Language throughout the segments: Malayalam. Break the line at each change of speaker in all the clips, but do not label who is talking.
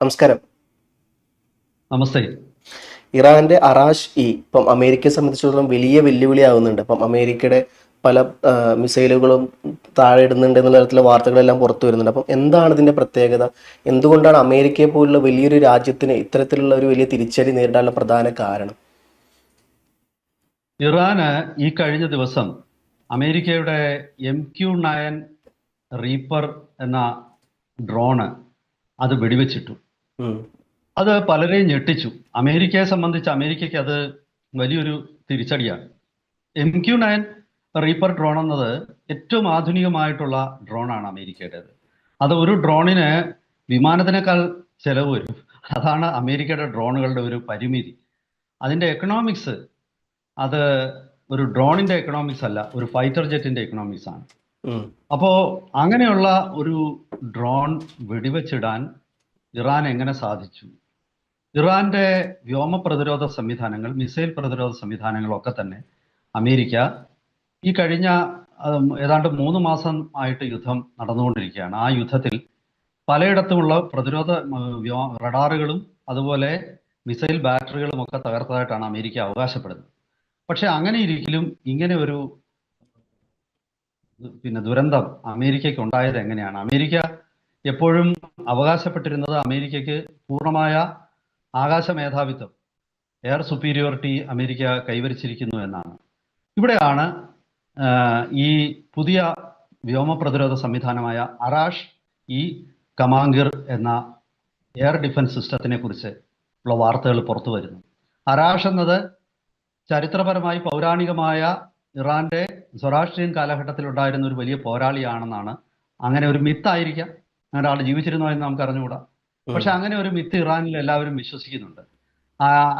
നമസ്കാരം.
നമസ്തേ.
ഇറാന്റെ അറാഷ് ഇപ്പം അമേരിക്കയെ സംബന്ധിച്ചിടത്തോളം വലിയ വെല്ലുവിളി ആവുന്നുണ്ട്. അപ്പം അമേരിക്കയുടെ പല മിസൈലുകളും താഴെ ഇടുന്നുണ്ട് എന്നുള്ള തരത്തിലുള്ള വാർത്തകളെല്ലാം പുറത്തു വരുന്നുണ്ട്. അപ്പം എന്താണ് ഇതിന്റെ പ്രത്യേകത? എന്തുകൊണ്ടാണ് അമേരിക്കയെ പോലുള്ള വലിയൊരു രാജ്യത്തിന് ഇത്തരത്തിലുള്ള ഒരു വലിയ തിരിച്ചടി നേരിടാനുള്ള പ്രധാന കാരണം?
ഇറാന് ഈ കഴിഞ്ഞ ദിവസം അമേരിക്കയുടെ MQ-9 റീപ്പർ എന്ന ഡ്രോണ് അത് വെടിവെച്ചിട്ടു.
ഉം.
അത് പലരെയും ഞെട്ടിച്ചു. അമേരിക്കയെ സംബന്ധിച്ച് അമേരിക്കയ്ക്ക് അത് വലിയൊരു തിരിച്ചടിയാണ്. MQ-9 റീപ്പർ ഡ്രോൺ എന്നത് ഏറ്റവും ആധുനികമായിട്ടുള്ള ഡ്രോണാണ് അമേരിക്കയുടേത്. അത് ഒരു ഡ്രോണിന് വിമാനത്തിനേക്കാൾ ചെലവ് വരും. അതാണ് അമേരിക്കയുടെ ഡ്രോണുകളുടെ ഒരു പരിമിതി. അതിൻ്റെ എക്കണോമിക്സ് അത് ഒരു ഡ്രോണിന്റെ എക്കണോമിക്സ് അല്ല, ഒരു ഫൈറ്റർ ജെറ്റിന്റെ എക്കണോമിക്സ് ആണ്.
ഉം.
അപ്പോൾ അങ്ങനെയുള്ള ഒരു ഡ്രോൺ വെടിവെച്ചിടാൻ ഇറാൻ എങ്ങനെ സാധിച്ചു? ഇറാന്റെ വ്യോമ പ്രതിരോധ സംവിധാനങ്ങൾ, മിസൈൽ പ്രതിരോധ സംവിധാനങ്ങളൊക്കെ തന്നെ അമേരിക്ക ഈ കഴിഞ്ഞ ഏതാണ്ട് 3 മാസം ആയിട്ട് യുദ്ധം നടന്നുകൊണ്ടിരിക്കുകയാണ്. ആ യുദ്ധത്തിൽ പലയിടത്തുമുള്ള പ്രതിരോധ റഡാറുകളും അതുപോലെ മിസൈൽ ബാറ്ററികളും ഒക്കെ തകർത്തതായിട്ടാണ് അമേരിക്ക അവകാശപ്പെടുന്നത്. പക്ഷെ അങ്ങനെ ഇരിക്കലും ഇങ്ങനെ ഒരു ദുരന്തം അമേരിക്കയ്ക്ക് ഉണ്ടായത് എങ്ങനെയാണ്? അമേരിക്ക എപ്പോഴും അവകാശപ്പെട്ടിരുന്നത് അമേരിക്കയ്ക്ക് പൂർണ്ണമായ ആകാശ മേധാവിത്വം, എയർ സുപ്പീരിയോറിറ്റി അമേരിക്ക കൈവരിച്ചിരിക്കുന്നു എന്നാണ്. ഇവിടെയാണ് ഈ പുതിയ വ്യോമ പ്രതിരോധ സംവിധാനമായ അറാഷ് ഇ കമാംഗിർ എന്ന എയർ ഡിഫൻസ് സിസ്റ്റത്തിനെ കുറിച്ച് ഉള്ള വാർത്തകൾ പുറത്തു വരുന്നു. അറാഷ് എന്നത് ചരിത്രപരമായി പൗരാണികമായ ഇറാന്റെ സൊറാഷ്ട്രിയൻ കാലഘട്ടത്തിൽ ഉണ്ടായിരുന്ന ഒരു വലിയ പോരാളിയാണെന്നാണ്. അങ്ങനെ ഒരു മിത്തായിരിക്കാം, അങ്ങനെ ആൾ ജീവിച്ചിരുന്നോ എന്ന് നമുക്ക് അറിഞ്ഞുകൂടാ. പക്ഷെ അങ്ങനെ ഒരു മിത്ത് ഇറാനിൽ എല്ലാവരും വിശ്വസിക്കുന്നുണ്ട്.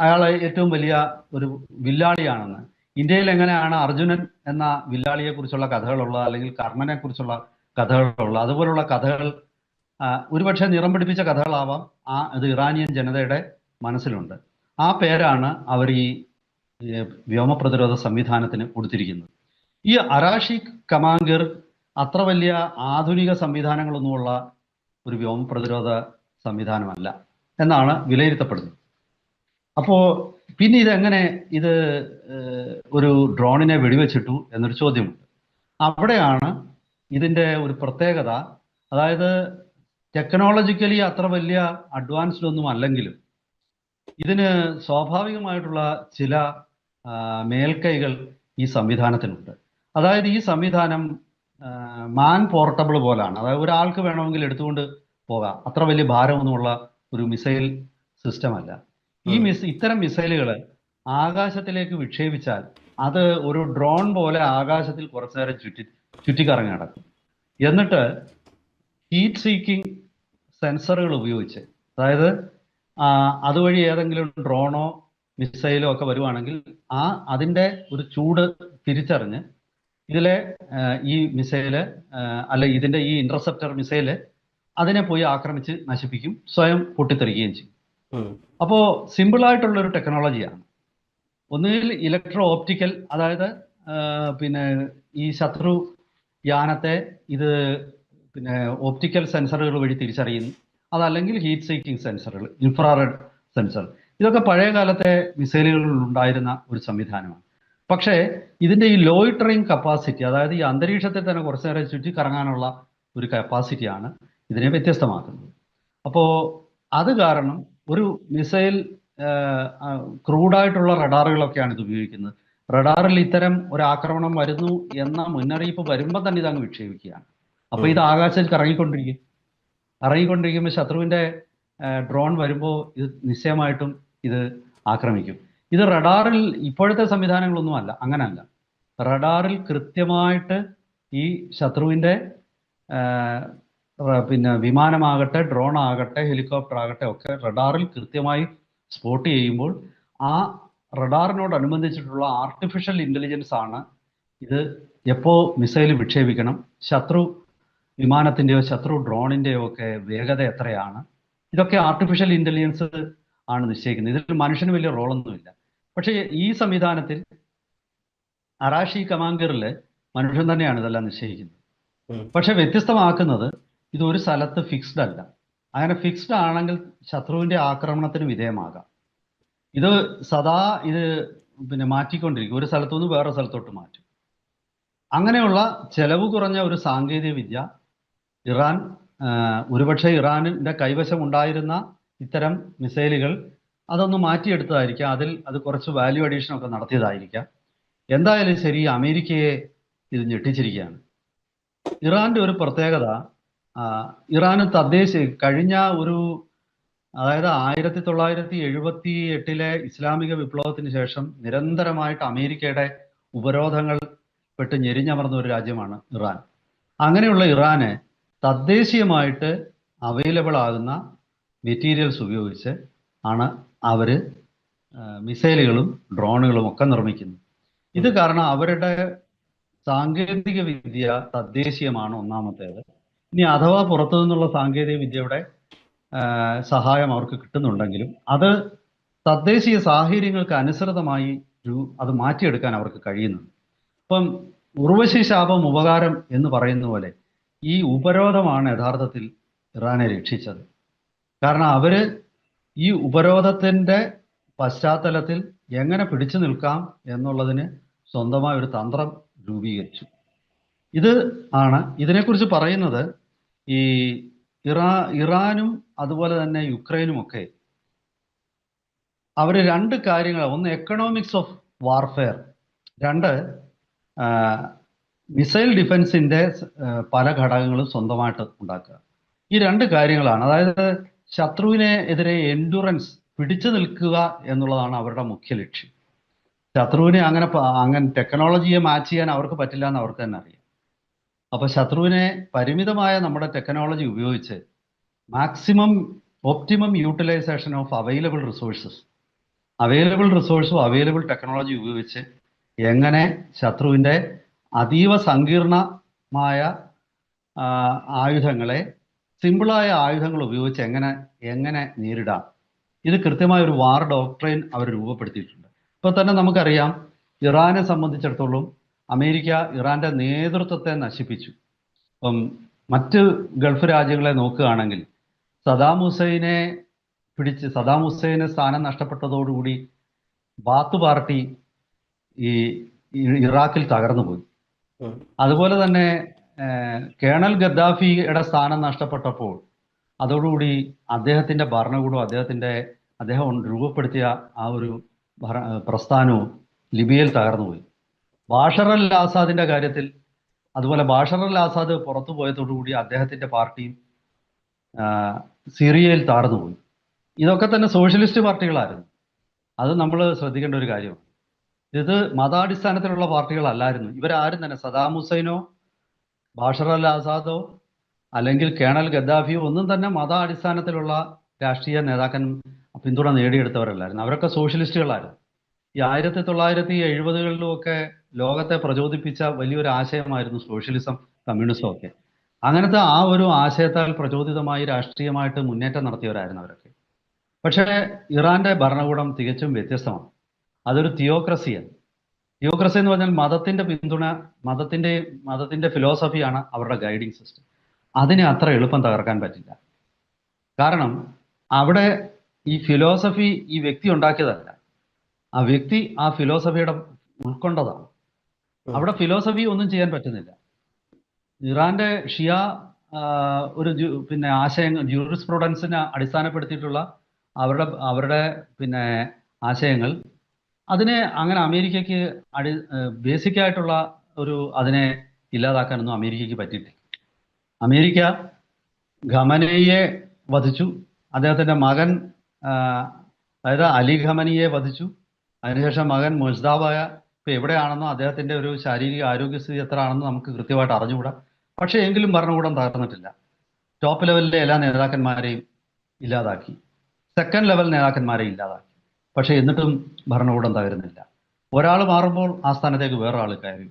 അയാൾ ഏറ്റവും വലിയ ഒരു വില്ലാളിയാണെന്ന്. ഇന്ത്യയിൽ എങ്ങനെയാണ് അർജുനൻ എന്ന വില്ലാളിയെ കുറിച്ചുള്ള കഥകളുള്ളത്, അല്ലെങ്കിൽ കർണനെ കുറിച്ചുള്ള കഥകളുള്ളത്, അതുപോലുള്ള കഥകൾ ഒരുപക്ഷെ നിറം പിടിപ്പിച്ച കഥകളാവാം അത് ഇറാനിയൻ ജനതയുടെ മനസ്സിലുണ്ട്. ആ പേരാണ് അവർ ഈ വ്യോമ പ്രതിരോധ സംവിധാനത്തിന് കൊടുത്തിരിക്കുന്നത്. ഈ അറാഷി കമാംഗിർ അത്ര വലിയ ആധുനിക സംവിധാനങ്ങളൊന്നുമുള്ള ഒരു വ്യോമ പ്രതിരോധ സംവിധാനമല്ല എന്നാണ് വിലയിരുത്തപ്പെടുന്നത്. അപ്പോൾ പിന്നെ ഇത് ഒരു ഡ്രോണിനെ വെടിവെച്ചിട്ടു എന്നൊരു ചോദ്യമുണ്ട്. അവിടെയാണ് ഇതിൻ്റെ ഒരു പ്രത്യേകത. അതായത് ടെക്നോളജിക്കലി അത്ര വലിയ അഡ്വാൻസ്ഡ് ഒന്നും അല്ലെങ്കിലും ഇതിന് സ്വാഭാവികമായിട്ടുള്ള ചില മേൽക്കൈകൾ ഈ സംവിധാനത്തിനുണ്ട്. അതായത് ഈ സംവിധാനം മാൻ പോർട്ടബിൾ പോലാണ്. അതായത് ഒരാൾക്ക് വേണമെങ്കിൽ എടുത്തുകൊണ്ട് പോകാം. അത്ര വലിയ ഭാരമൊന്നുമുള്ള ഒരു മിസൈൽ സിസ്റ്റം അല്ല. ഇത്തരം മിസൈലുകൾ ആകാശത്തിലേക്ക് വിക്ഷേപിച്ചാൽ അത് ഒരു ഡ്രോൺ പോലെ ആകാശത്തിൽ കുറച്ചു നേരം ചുറ്റിക്കറങ്ങി നടക്കും. എന്നിട്ട് ഹീറ്റ് സീക്കിംഗ് സെൻസറുകൾ ഉപയോഗിച്ച്, അതായത് അതുവഴി ഏതെങ്കിലും ഡ്രോണോ മിസൈലോ ഒക്കെ വരുവാണെങ്കിൽ അതിൻ്റെ ഒരു ചൂട് തിരിച്ചറിഞ്ഞ് ഇതിലെ ഈ മിസൈല് ഇതിൻ്റെ ഈ ഇന്റർസെപ്റ്റർ മിസൈല് അതിനെ പോയി ആക്രമിച്ച് നശിപ്പിക്കും, സ്വയം പൊട്ടിത്തെറിക്കുകയും ചെയ്യും. അപ്പോൾ സിമ്പിളായിട്ടുള്ള ഒരു ടെക്നോളജിയാണ്. ഒന്നുകിൽ ഇലക്ട്രോ ഓപ്റ്റിക്കൽ, അതായത് ഈ ശത്രു യാനത്തെ ഇത് ഓപ്റ്റിക്കൽ സെൻസറുകൾ വഴി തിരിച്ചറിയുന്നു. അതല്ലെങ്കിൽ ഹീറ്റ് സീക്കിംഗ് സെൻസറുകൾ, ഇൻഫ്രാറെഡ് സെൻസർ. ഇതൊക്കെ പഴയ കാലത്തെ മിസൈലുകളിൽ ഉണ്ടായിരുന്ന ഒരു സംവിധാനമാണ്. പക്ഷേ ഇതിൻ്റെ ഈ ലോയിറ്ററിങ് കപ്പാസിറ്റി, അതായത് ഈ അന്തരീക്ഷത്തിൽ തന്നെ കുറച്ചു നേരം ചുറ്റിക്കറങ്ങാനുള്ള ഒരു കപ്പാസിറ്റിയാണ് ഇതിനെ വ്യത്യസ്തമാക്കുന്നത്. അപ്പോൾ അത് കാരണം ഒരു മിസൈൽ ക്രൂഡായിട്ടുള്ള റഡാറുകളൊക്കെയാണ് ഇത് ഉപയോഗിക്കുന്നത്. റഡാറിൽ ഇത്തരം ഒരു ആക്രമണം വരുന്നു എന്ന മുന്നറിയിപ്പ് വരുമ്പോൾ തന്നെ ഇതങ്ങ് വിക്ഷേപിക്കുകയാണ്. അപ്പോൾ ഇത് ആകാശത്തിൽ ഇറങ്ങിക്കൊണ്ടിരിക്കുമ്പോൾ ശത്രുവിൻ്റെ ഡ്രോൺ വരുമ്പോൾ ഇത് നിശ്ചയമായിട്ടും ഇത് ആക്രമിക്കും. ഇത് റഡാറിൽ ഇപ്പോഴത്തെ സംവിധാനങ്ങളൊന്നും അല്ല, അങ്ങനല്ല. റഡാറിൽ കൃത്യമായിട്ട് ഈ ശത്രുവിൻ്റെ വിമാനമാകട്ടെ, ഡ്രോൺ ആകട്ടെ, ഹെലികോപ്റ്റർ ആകട്ടെ ഒക്കെ റഡാറിൽ കൃത്യമായി സ്പോട്ട് ചെയ്യുമ്പോൾ ആ റഡാറിനോടനുബന്ധിച്ചിട്ടുള്ള ആർട്ടിഫിഷ്യൽ ഇൻ്റലിജൻസ് ആണ് ഇത് എപ്പോൾ മിസൈൽ വിക്ഷേപിക്കണം, ശത്രു വിമാനത്തിൻ്റെയോ ശത്രു ഡ്രോണിൻ്റെയോ ഒക്കെ വേഗത എത്രയാണ്, ഇതൊക്കെ ആർട്ടിഫിഷ്യൽ ഇൻ്റലിജൻസ് ആണ് നിശ്ചയിക്കുന്നത്. ഇതിൽ മനുഷ്യന് വലിയ റോളൊന്നുമില്ല. പക്ഷേ ഈ സംവിധാനത്തിൽ അറാഷി കമാംഗറിൽ മനുഷ്യൻ തന്നെയാണ് ഇതെല്ലാം നിശ്ചയിക്കുന്നത്. പക്ഷെ വ്യത്യസ്തമാക്കുന്നത് ഇത് ഒരു സ്ഥലത്ത് ഫിക്സ്ഡ് അല്ല. അങ്ങനെ ഫിക്സ്ഡ് ആണെങ്കിൽ ശത്രുവിന്റെ ആക്രമണത്തിന് വിധേയമാകാം. ഇത് സദാ ഇത് മാറ്റിക്കൊണ്ടിരിക്കും, ഒരു സ്ഥലത്തു നിന്ന് വേറെ സ്ഥലത്തോട്ട് മാറ്റും. അങ്ങനെയുള്ള ചെലവ് കുറഞ്ഞ ഒരു സാങ്കേതിക വിദ്യ ഇറാൻ ഒരുപക്ഷെ ഇറാനിന്റെ കൈവശം ഉണ്ടായിരുന്ന ഇത്തരം മിസൈലുകൾ അതൊന്ന് മാറ്റിയെടുത്തതായിരിക്കാം, അത് കുറച്ച് വാല്യൂ അഡീഷൻ ഒക്കെ നടത്തിയതായിരിക്കാം. എന്തായാലും ശരി, അമേരിക്കയെ ഇത് ഞെട്ടിച്ചിരിക്കുകയാണ്. ഇറാന്റെ ഒരു പ്രത്യേകത, ഇറാന് കഴിഞ്ഞ അതായത് 1978 ഇസ്ലാമിക വിപ്ലവത്തിന് ശേഷം നിരന്തരമായിട്ട് അമേരിക്കയുടെ ഉപരോധങ്ങൾ പെട്ട് ഞെരിഞ്ഞമർന്ന ഒരു രാജ്യമാണ് ഇറാൻ. അങ്ങനെയുള്ള ഇറാന് തദ്ദേശീയമായിട്ട് അവൈലബിൾ ആകുന്ന മെറ്റീരിയൽസ് ഉപയോഗിച്ച് ആണ് അവര് മിസൈലുകളും ഡ്രോണുകളും ഒക്കെ നിർമ്മിക്കുന്നത്. ഇത് കാരണം അവരുടെ സാങ്കേതിക വിദ്യ തദ്ദേശീയമാണ്, ഒന്നാമത്തേത്. ഇനി അഥവാ പുറത്തു നിന്നുള്ള സാങ്കേതിക വിദ്യയുടെ സഹായം അവർക്ക് കിട്ടുന്നുണ്ടെങ്കിലും അത് തദ്ദേശീയ സാഹചര്യങ്ങൾക്ക് അനുസൃതമായി അത് മാറ്റിയെടുക്കാൻ അവർക്ക് കഴിയുന്നുണ്ട്. ഇപ്പം ഉർവശി ശാപം ഉപകാരം എന്ന് പറയുന്ന പോലെ ഈ ഉപരോധമാണ് യഥാർത്ഥത്തിൽ ഇറാനെ രക്ഷിച്ചത്. കാരണം അവര് ഈ ഉപരോധത്തിന്റെ പശ്ചാത്തലത്തിൽ എങ്ങനെ പിടിച്ചു നിൽക്കാം എന്നുള്ളതിന് സ്വന്തമായ ഒരു തന്ത്രം രൂപീകരിച്ചു. ഇത് ആണ് ഇതിനെക്കുറിച്ച് പറയുന്നത്. ഈ ഇറാനും അതുപോലെ തന്നെ യുക്രൈനും ഒക്കെ അവർ രണ്ട് കാര്യങ്ങൾ, ഒന്ന് എക്കണോമിക്സ് ഓഫ് വാർഫെയർ, രണ്ട് മിസൈൽ ഡിഫൻസിന്റെ പല ഘടകങ്ങളും സ്വന്തമായിട്ട് ഉണ്ടാക്കുക. ഈ രണ്ട് കാര്യങ്ങളാണ്, അതായത് ശത്രുവിനെ എതിരെ എൻഡുറൻസ്, പിടിച്ചു നിൽക്കുക എന്നുള്ളതാണ് അവരുടെ മുഖ്യ ലക്ഷ്യം. ശത്രുവിനെ അങ്ങനെ ടെക്നോളജിയെ മാച്ച് ചെയ്യാൻ അവർക്ക് പറ്റില്ല എന്ന് അവർക്ക് തന്നെ അറിയാം. അപ്പൊ ശത്രുവിനെ പരിമിതമായ നമ്മുടെ ടെക്നോളജി ഉപയോഗിച്ച് ഒപ്റ്റിമം യൂട്ടിലൈസേഷൻ ഓഫ് അവൈലബിൾ റിസോഴ്സും അവൈലബിൾ ടെക്നോളജി ഉപയോഗിച്ച് എങ്ങനെ ശത്രുവിൻ്റെ അതീവ സങ്കീർണമായ ആയുധങ്ങളെ സിമ്പിളായ ആയുധങ്ങൾ ഉപയോഗിച്ച് എങ്ങനെ നേരിടാം, ഇത് കൃത്യമായ ഒരു വാർ ഡോക്ട്രൈൻ അവർ രൂപപ്പെടുത്തിയിട്ടുണ്ട്. ഇപ്പോൾ തന്നെ നമുക്കറിയാം, ഇറാനെ സംബന്ധിച്ചിടത്തോളം അമേരിക്ക ഇറാന്റെ നേതൃത്വത്തെ നശിപ്പിച്ചു. ഇപ്പം മറ്റ് ഗൾഫ് രാജ്യങ്ങളെ നോക്കുകയാണെങ്കിൽ സദാം ഹുസൈനെ സ്ഥാനം നഷ്ടപ്പെട്ടതോടുകൂടി ബാത്ത് പാർട്ടി ഈ ഇറാഖിൽ തകർന്നുപോയി. അതുപോലെ തന്നെ കേണൽ ഗദ്ദാഫിയുടെ സ്ഥാനം നഷ്ടപ്പെട്ടപ്പോൾ അതോടുകൂടി അദ്ദേഹത്തിന്റെ ഭരണകൂടം, അദ്ദേഹം രൂപപ്പെടുത്തിയ ആ ഒരു പ്രസ്ഥാനവും ലിബിയയിൽ തകർന്നുപോയി. ബാഷർ അൽ ആസാദിന്റെ കാര്യത്തിൽ അതുപോലെ ബാഷർ അൽ ആസാദ് പുറത്തു പോയതോടുകൂടി അദ്ദേഹത്തിന്റെ പാർട്ടിയും സിറിയയിൽ താഴ്ന്നുപോയി. ഇതൊക്കെ തന്നെ സോഷ്യലിസ്റ്റ് പാർട്ടികളായിരുന്നു. അത് നമ്മൾ ശ്രദ്ധിക്കേണ്ട ഒരു കാര്യമാണ്. ഇത് മതാടിസ്ഥാനത്തിലുള്ള പാർട്ടികളല്ലായിരുന്നു. ഇവരാരും തന്നെ സദാം ഹുസൈനോ ബാഷർ അൽ ആസാദോ അല്ലെങ്കിൽ കേണൽ ഗദ്ദാഫിയോ ഒന്നും തന്നെ മതാടിസ്ഥാനത്തിലുള്ള രാഷ്ട്രീയ നേതാക്കൻ പിന്തുണ നേടിയെടുത്തവരല്ലായിരുന്നു. അവരൊക്കെ സോഷ്യലിസ്റ്റുകളായിരുന്നു. ഈ 1970-കളിലും ഒക്കെ ലോകത്തെ പ്രചോദിപ്പിച്ച വലിയൊരു ആശയമായിരുന്നു സോഷ്യലിസം, കമ്മ്യൂണിസം ഒക്കെ. അങ്ങനത്തെ ആ ഒരു ആശയത്താൽ പ്രചോദിതമായി രാഷ്ട്രീയമായിട്ട് മുന്നേറ്റം നടത്തിയവരായിരുന്നു അവരൊക്കെ. പക്ഷേ ഇറാന്റെ ഭരണകൂടം തികച്ചും വ്യത്യസ്തമാണ്. അതൊരു തിയോക്രസിയാണ്. തിയോക്രസി എന്ന് പറഞ്ഞാൽ മതത്തിന്റെ പിന്തുണ, മതത്തിന്റെ ഫിലോസഫിയാണ് അവരുടെ ഗൈഡിങ് സിസ്റ്റം. അതിനെ അത്ര എളുപ്പം തകർക്കാൻ പറ്റില്ല. കാരണം അവിടെ ഈ ഫിലോസഫി ഈ വ്യക്തി ഉണ്ടാക്കിയതല്ല, ആ വ്യക്തി ആ ഫിലോസഫിയുടെ ഉൾക്കൊണ്ടതാണ്. അവിടെ ഫിലോസഫി ഒന്നും ചെയ്യാൻ പറ്റുന്നില്ല. ഇറാന്റെ ഷിയ ആശയങ്ങൾ, ജൂറിസ്പ്രുഡൻസിനെ അടിസ്ഥാനപ്പെടുത്തിയിട്ടുള്ള അവരുടെ ആശയങ്ങൾ, അതിനെ അങ്ങനെ അമേരിക്കയ്ക്ക് ബേസിക് ആയിട്ടുള്ള അതിനെ ഇല്ലാതാക്കാനൊന്നും അമേരിക്കയ്ക്ക് പറ്റിയിട്ടില്ല. അമേരിക്ക ഖമനയെ വധിച്ചു, അദ്ദേഹത്തിന്റെ മകൻ അതായത് അലി ഖമനിയെ വധിച്ചു. അതിനുശേഷം മകൻ മുസ്താബായ ഇപ്പൊ എവിടെയാണെന്നോ അദ്ദേഹത്തിന്റെ ഒരു ശാരീരിക ആരോഗ്യസ്ഥിതി എത്ര ആണെന്ന് നമുക്ക് കൃത്യമായിട്ട് അറിഞ്ഞുകൂടാ. പക്ഷേ എങ്കിലും ഭരണകൂടം തകർന്നിട്ടില്ല. ടോപ്പ് ലെവലിലെ എല്ലാ നേതാക്കന്മാരെയും ഇല്ലാതാക്കി, സെക്കൻഡ് ലെവൽ നേതാക്കന്മാരെ ഇല്ലാതാക്കി. പക്ഷെ എന്നിട്ടും ഭരണകൂടം തകരുന്നില്ല. ഒരാൾ മാറുമ്പോൾ ആ സ്ഥാനത്തേക്ക് വേറൊരാൾ കയറി.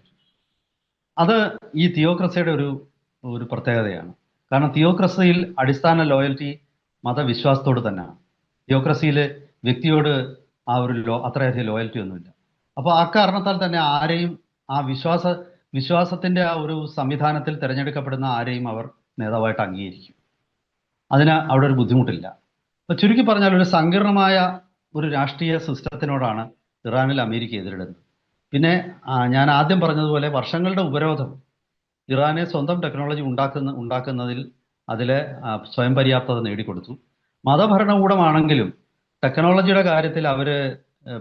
അത് ഈ തിയോക്രസിയുടെ ഒരു പ്രത്യേകതയാണ്. കാരണം തിയോക്രസിയിൽ അടിസ്ഥാന ലോയൽറ്റി മതവിശ്വാസത്തോട് തന്നെയാണ്. തിയോക്രസിയിൽ വ്യക്തിയോട് ആ അത്രയധികം ലോയൽറ്റി ഒന്നുമില്ല. അപ്പോൾ ആ കാരണത്താൽ തന്നെ ആരെയും ആ വിശ്വാസത്തിന്റെ ആ ഒരു സംവിധാനത്തിൽ തിരഞ്ഞെടുക്കപ്പെടുന്ന ആരെയും അവർ നേതാവായിട്ട് അംഗീകരിക്കും. അതിന് അവിടെ ഒരു ബുദ്ധിമുട്ടില്ല. അപ്പൊ ചുരുക്കി പറഞ്ഞാൽ ഒരു സങ്കീർണമായ ഒരു രാഷ്ട്രീയ സിസ്റ്റത്തിനോടാണ് ഇറാനിൽ അമേരിക്ക എതിരിടുന്നത്. പിന്നെ ഞാൻ ആദ്യം പറഞ്ഞതുപോലെ വർഷങ്ങളുടെ ഉപരോധം ഇറാനെ സ്വന്തം ടെക്നോളജി ഉണ്ടാക്കുന്നതിൽ അതിലെ സ്വയം പര്യാപ്തത നേടിക്കൊടുത്തു. മതഭരണകൂടമാണെങ്കിലും ടെക്നോളജിയുടെ കാര്യത്തിൽ അവര്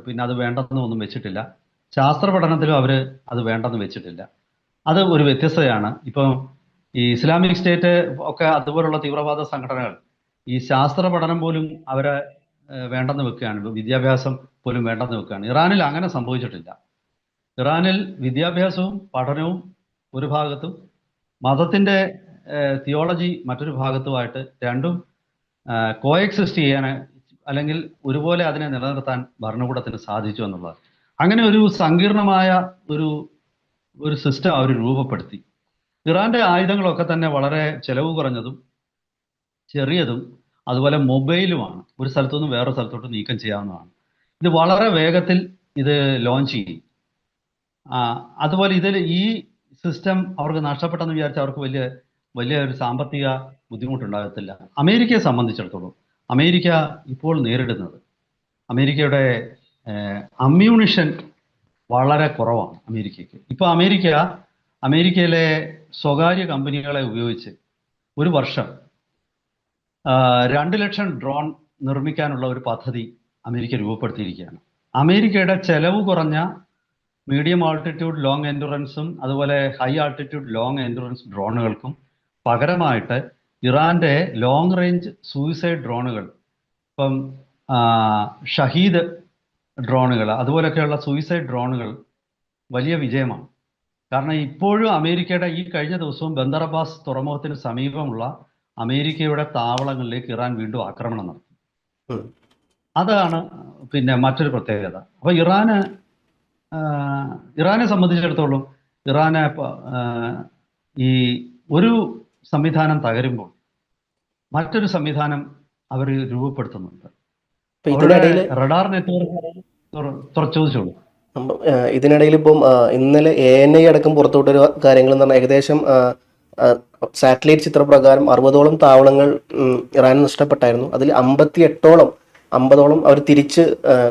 പിന്നെ അത് വേണ്ടെന്ന് ഒന്നും വെച്ചിട്ടില്ല. ശാസ്ത്ര പഠനത്തിലും അവര് അത് വേണ്ടെന്ന് വെച്ചിട്ടില്ല. അത് ഒരു വ്യത്യസ്തതയാണ്. ഇപ്പം ഈ ഇസ്ലാമിക് സ്റ്റേറ്റ് ഒക്കെ അതുപോലുള്ള തീവ്രവാദ സംഘടനകൾ ഈ ശാസ്ത്ര പഠനം പോലും അവരെ വേണ്ടെന്ന് വെക്കുകയാണ്, വിദ്യാഭ്യാസം പോലും വേണ്ടെന്ന് വെക്കുകയാണ്. ഇറാനിൽ അങ്ങനെ സംഭവിച്ചിട്ടില്ല. ഇറാനിൽ വിദ്യാഭ്യാസവും പഠനവും ഒരു ഭാഗത്തും മതത്തിന്റെ തിയോളജി മറ്റൊരു ഭാഗത്തുമായിട്ട് രണ്ടും കോഎക്സിസ്റ്റ് ചെയ്യാൻ അല്ലെങ്കിൽ ഒരുപോലെ അതിനെ നിലനിർത്താൻ ഭരണകൂടത്തിന് സാധിച്ചു എന്നുള്ളത്. അങ്ങനെ ഒരു സങ്കീർണമായ ഒരു ഒരു സിസ്റ്റം അവർ രൂപപ്പെടുത്തി. ഇറാന്റെ ആയുധങ്ങളൊക്കെ തന്നെ വളരെ ചെലവ് കുറഞ്ഞതും ചെറിയതും അതുപോലെ മൊബൈലുമാണ്. ഒരു സ്ഥലത്തു നിന്ന് വേറെ സ്ഥലത്തോട്ട് നീക്കം ചെയ്യാവുന്നതാണ്. ഇത് വളരെ വേഗത്തിൽ ഇത് ലോഞ്ച് ചെയ്യും. അതുപോലെ ഇതിൽ ഈ സിസ്റ്റം അവർക്ക് നഷ്ടപ്പെട്ടെന്ന് വിചാരിച്ചാൽ അവർക്ക് വലിയ ഒരു സാമ്പത്തിക ബുദ്ധിമുട്ടുണ്ടാകത്തില്ല. അമേരിക്കയെ സംബന്ധിച്ചിടത്തോളം അമേരിക്ക ഇപ്പോൾ നേരിടുന്നത് അമേരിക്കയുടെ അമ്മ്യൂണിഷൻ വളരെ കുറവാണ് അമേരിക്കയ്ക്ക്. ഇപ്പോൾ അമേരിക്കയിലെ സ്വകാര്യ കമ്പനികളെ ഉപയോഗിച്ച് ഒരു വർഷം 2 ലക്ഷം ഡ്രോൺ നിർമ്മിക്കാനുള്ള ഒരു പദ്ധതി അമേരിക്ക രൂപപ്പെടുത്തിയിരിക്കുകയാണ്. അമേരിക്കയുടെ ചെലവ് കുറഞ്ഞ മീഡിയം ആൾട്ടിറ്റ്യൂഡ് ലോങ് എൻഡുറൻസും അതുപോലെ ഹൈ ആൾട്ടിറ്റ്യൂഡ് ലോങ് എൻഡുറൻസ് ഡ്രോണുകൾക്കും പകരമായിട്ട് ഇറാന്റെ ലോങ് റേഞ്ച് സൂയിസൈഡ് ഡ്രോണുകൾ, ഇപ്പം ഷഹീദ് ഡ്രോണുകൾ അതുപോലെയൊക്കെയുള്ള സൂയിസൈഡ് ഡ്രോണുകൾ വലിയ വിജയമാണ്. കാരണം ഇപ്പോഴും അമേരിക്കയുടെ ഈ കഴിഞ്ഞ ദിവസവും ബന്ദർ അബ്ബാസ് തുറമുഖത്തിന് സമീപമുള്ള അമേരിക്കയുടെ താവളങ്ങളിലേക്ക് ഇറാൻ വീണ്ടും ആക്രമണം നടത്തി. അതാണ് പിന്നെ മറ്റൊരു പ്രത്യേകത. അപ്പൊ ഇറാനെ സംബന്ധിച്ചിടത്തോളം ഈ ഒരു സംവിധാനം തകരുമ്പോൾ മറ്റൊരു സംവിധാനം അവർ രൂപപ്പെടുത്തുന്നുണ്ട്. റഡാർ നെറ്റ്വർക്ക് ചോദിച്ചോളൂ.
ഇതിനിടയിൽ ഇപ്പം ഇന്നലെ ANI അടക്കം പുറത്തുവിട്ടൊരു കാര്യങ്ങൾ എന്ന് പറഞ്ഞാൽ ഏകദേശം സാറ്റലൈറ്റ് ചിത്രപ്രകാരം 60ഓളം താവളങ്ങൾ ഇറാന് നഷ്ടപ്പെട്ടായിരുന്നു. അതിൽ 50ഓളം അവർ തിരിച്ച്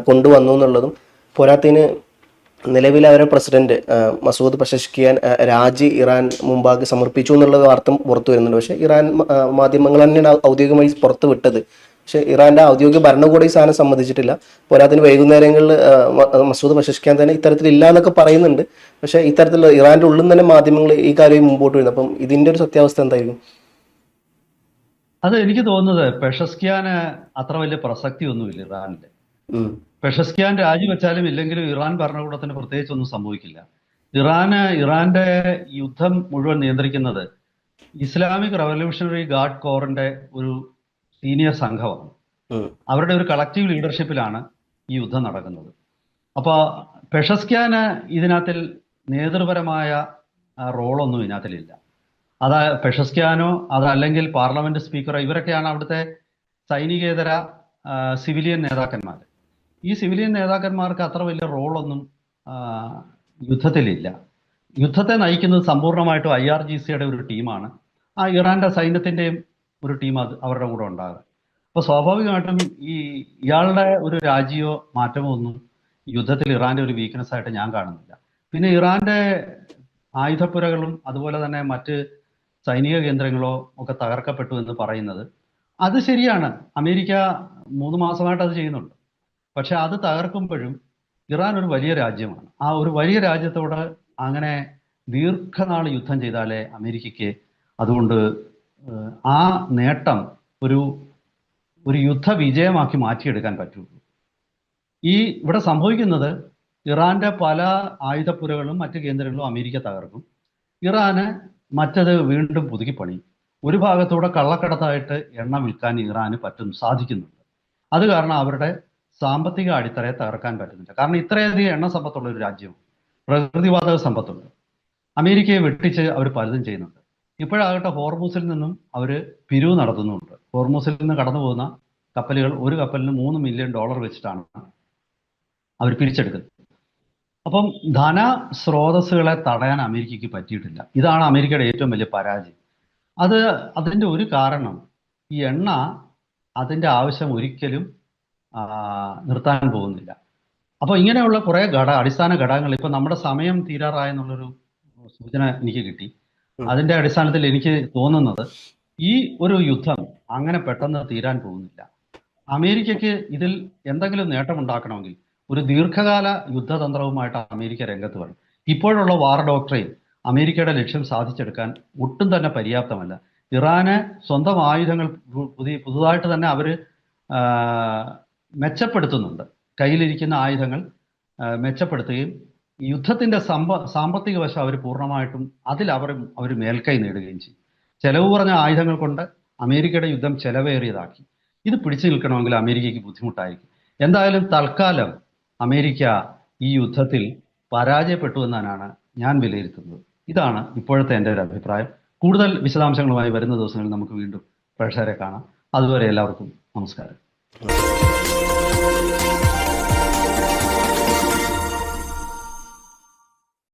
കൊണ്ടുവന്നു എന്നുള്ളതും പോരാത്തതിന് നിലവിൽ അവരുടെ പ്രസിഡന്റ് മസൂദ് പെഷഷ്കിയാൻ രാജി ഇറാൻ മുമ്പാകെ സമർപ്പിച്ചു എന്നുള്ള വാർത്ത പുറത്തു വരുന്നുണ്ട്. പക്ഷേ ഇറാൻ മാധ്യമങ്ങൾ തന്നെയാണ് ഔദ്യോഗികമായി പുറത്തു വിട്ടത്. പക്ഷേ ഇറാന്റെ ഔദ്യോഗിക ഭരണകൂടം ഈ സാധനം സമ്മതിച്ചിട്ടില്ല. പോരാത്തിന് വൈകുന്നേരങ്ങളിൽ മസൂദ് പെഷഷ്കിയാൻ തന്നെ ഇത്തരത്തിലില്ല എന്നൊക്കെ പറയുന്നുണ്ട്. പക്ഷേ ഇത്തരത്തിലുള്ള ഇറാന്റെ ഉള്ളിൽ തന്നെ മാധ്യമങ്ങൾ ഈ കാര്യം മുമ്പോട്ട് വരുന്നത്. അപ്പം ഇതിന്റെ ഒരു സത്യാവസ്ഥ എന്തായിരിക്കും?
അത് എനിക്ക് തോന്നുന്നത് പെഷഷ്കിയാന് അത്ര വലിയ പ്രസക്തി ഒന്നുമില്ല ഇറാനില്. പെഷഷ്കിയാൻ രാജിവെച്ചാലും ഇല്ലെങ്കിലും ഇറാൻ ഭരണകൂടത്തിന് പ്രത്യേകിച്ച് ഒന്നും സംഭവിക്കില്ല. ഇറാന്റെ യുദ്ധം മുഴുവൻ നിയന്ത്രിക്കുന്നത് ഇസ്ലാമിക് റവല്യൂഷണറി ഗാർഡ് കോറിന്റെ ഒരു സീനിയർ സംഘമാണ്. അവരുടെ ഒരു കളക്റ്റീവ് ലീഡർഷിപ്പിലാണ് ഈ യുദ്ധം നടക്കുന്നത്. അപ്പോൾ പെഷഷ്കിയാന് ഇതിനകത്തിൽ നേതൃപരമായ റോളൊന്നും ഇതിനകത്തിലില്ല. പെഷഷ്കിയാനോ അതല്ലെങ്കിൽ പാർലമെന്റ് സ്പീക്കറോ ഇവരൊക്കെയാണ് അവിടുത്തെ സൈനികേതര സിവിലിയൻ നേതാക്കന്മാർ. ഈ സിവിലിയൻ നേതാക്കന്മാർക്ക് അത്ര വലിയ റോളൊന്നും യുദ്ധത്തിലില്ല. യുദ്ധത്തെ നയിക്കുന്നത് സമ്പൂർണ്ണമായിട്ടും IRGCയുടെ ഒരു ടീമാണ്. ഇറാന്റെ സൈന്യത്തിന്റെയും ഒരു ടീം അവരുടെ കൂടെ ഉണ്ടാകും. അപ്പോൾ സ്വാഭാവികമായിട്ടും ഇയാളുടെ ഒരു രാജിയോ മാറ്റമോ ഒന്നും യുദ്ധത്തിൽ ഇറാന്റെ ഒരു വീക്ക്നെസ് ആയിട്ട് ഞാൻ കാണുന്നില്ല. പിന്നെ ഇറാന്റെ ആയുധപ്പുരകളും അതുപോലെ തന്നെ മറ്റ് സൈനിക കേന്ദ്രങ്ങളോ ഒക്കെ തകർക്കപ്പെട്ടു എന്ന് പറയുന്നത് അത് ശരിയാണ്. അമേരിക്ക 3 മാസമായിട്ട് അത് ചെയ്യുന്നുണ്ട്. പക്ഷെ അത് തകർക്കുമ്പോഴും ഇറാൻ ഒരു വലിയ രാജ്യമാണ്. ആ ഒരു വലിയ രാജ്യത്തോട് അങ്ങനെ ദീർഘനാൾ യുദ്ധം ചെയ്താലേ അമേരിക്കയ്ക്ക് അതുകൊണ്ട് ആ നേട്ടം ഒരു യുദ്ധ വിജയമാക്കി മാറ്റിയെടുക്കാൻ പറ്റുള്ളൂ. ഇവിടെ സംഭവിക്കുന്നത് ഇറാന്റെ പല ആയുധപ്പുരകളും മറ്റ് കേന്ദ്രങ്ങളും അമേരിക്ക തകർക്കും. ഇറാന് മറ്റത് വീണ്ടും പുതുക്കിപ്പണിയും. ഒരു ഭാഗത്തൂടെ കള്ളക്കടത്തായിട്ട് എണ്ണ വിൽക്കാൻ ഇറാന് സാധിക്കുന്നുണ്ട്. അത് കാരണം അവരുടെ സാമ്പത്തിക അടിത്തറയെ തകർക്കാൻ പറ്റുന്നില്ല. കാരണം ഇത്രയധികം എണ്ണ സമ്പത്തുള്ള ഒരു രാജ്യമാണ്, പ്രകൃതിവാതക സമ്പത്തുണ്ട്. അമേരിക്കയെ വെട്ടിച്ച് അവർ പലതും ചെയ്യുന്നുണ്ട്. ഇപ്പോഴാകട്ടെ ഹോർമൂസിൽ നിന്നും അവർ പിരിവ് നടത്തുന്നുണ്ട്. ഹോർമൂസിൽ നിന്ന് കടന്നു പോകുന്ന കപ്പലുകൾ ഒരു കപ്പലിന് $3 മില്യൺ വെച്ചിട്ടാണ് അവർ പിരിച്ചെടുക്കുന്നത്. അപ്പം ധനസ്രോതസ്സുകളെ തടയാൻ അമേരിക്കയ്ക്ക് പറ്റിയിട്ടില്ല. ഇതാണ് അമേരിക്കയുടെ ഏറ്റവും വലിയ പരാജയം. അതിൻ്റെ ഒരു കാരണം ഈ എണ്ണ അതിൻ്റെ ആവശ്യം ഒരിക്കലും ആ, നിർത്താൻ പോകുന്നില്ല. അപ്പോൾ ഇങ്ങനെയുള്ള കുറേ അടിസ്ഥാന ഘടകങ്ങൾ, ഇപ്പൊ നമ്മുടെ സമയം തീരാറായെന്നുള്ളൊരു സൂചന എനിക്ക് കിട്ടി. അതിന്റെ അടിസ്ഥാനത്തിൽ എനിക്ക് തോന്നുന്നത് ഈ ഒരു യുദ്ധം അങ്ങനെ പെട്ടെന്ന് തീരാൻ പോകുന്നില്ല. അമേരിക്കയ്ക്ക് ഇതിൽ എന്തെങ്കിലും നേട്ടമുണ്ടാക്കണമെങ്കിൽ ഒരു ദീർഘകാല യുദ്ധതന്ത്രവുമായിട്ട് അമേരിക്ക രംഗത്ത് വരും. ഇപ്പോഴുള്ള വാർ ഡോക്ട്രൈൻ അമേരിക്കയുടെ ലക്ഷ്യം സാധിച്ചെടുക്കാൻ ഒട്ടും തന്നെ പര്യാപ്തമല്ല. ഇറാന് സ്വന്തം ആയുധങ്ങൾ പുതുതായിട്ട് തന്നെ അവർ മെച്ചപ്പെടുത്തുന്നുണ്ട്. കയ്യിലിരിക്കുന്ന ആയുധങ്ങൾ മെച്ചപ്പെടുത്തുകയും യുദ്ധത്തിന്റെ സാമ്പത്തിക വശം അവർ പൂർണ്ണമായിട്ടും അതിൽ അവർ മേൽക്കൈ നേടുകയും ചെയ്യും. ചെലവ് കുറഞ്ഞ ആയുധങ്ങൾ കൊണ്ട് അമേരിക്കയുടെ യുദ്ധം ചെലവേറിയതാക്കി. ഇത് പിടിച്ചു നിൽക്കണമെങ്കിൽ അമേരിക്കയ്ക്ക് ബുദ്ധിമുട്ടായിരിക്കും. എന്തായാലും തൽക്കാലം അമേരിക്ക ഈ യുദ്ധത്തിൽ പരാജയപ്പെട്ടു എന്നാണ് ഞാൻ വിലയിരുത്തുന്നത്. ഇതാണ് ഇപ്പോഴത്തെ എൻ്റെ ഒരു അഭിപ്രായം. കൂടുതൽ വിശദാംശങ്ങളുമായി വരുന്ന ദിവസങ്ങളിൽ നമുക്ക് വീണ്ടും പ്രേക്ഷകരെ കാണാം. അതുവരെ എല്ലാവർക്കും നമസ്കാരം.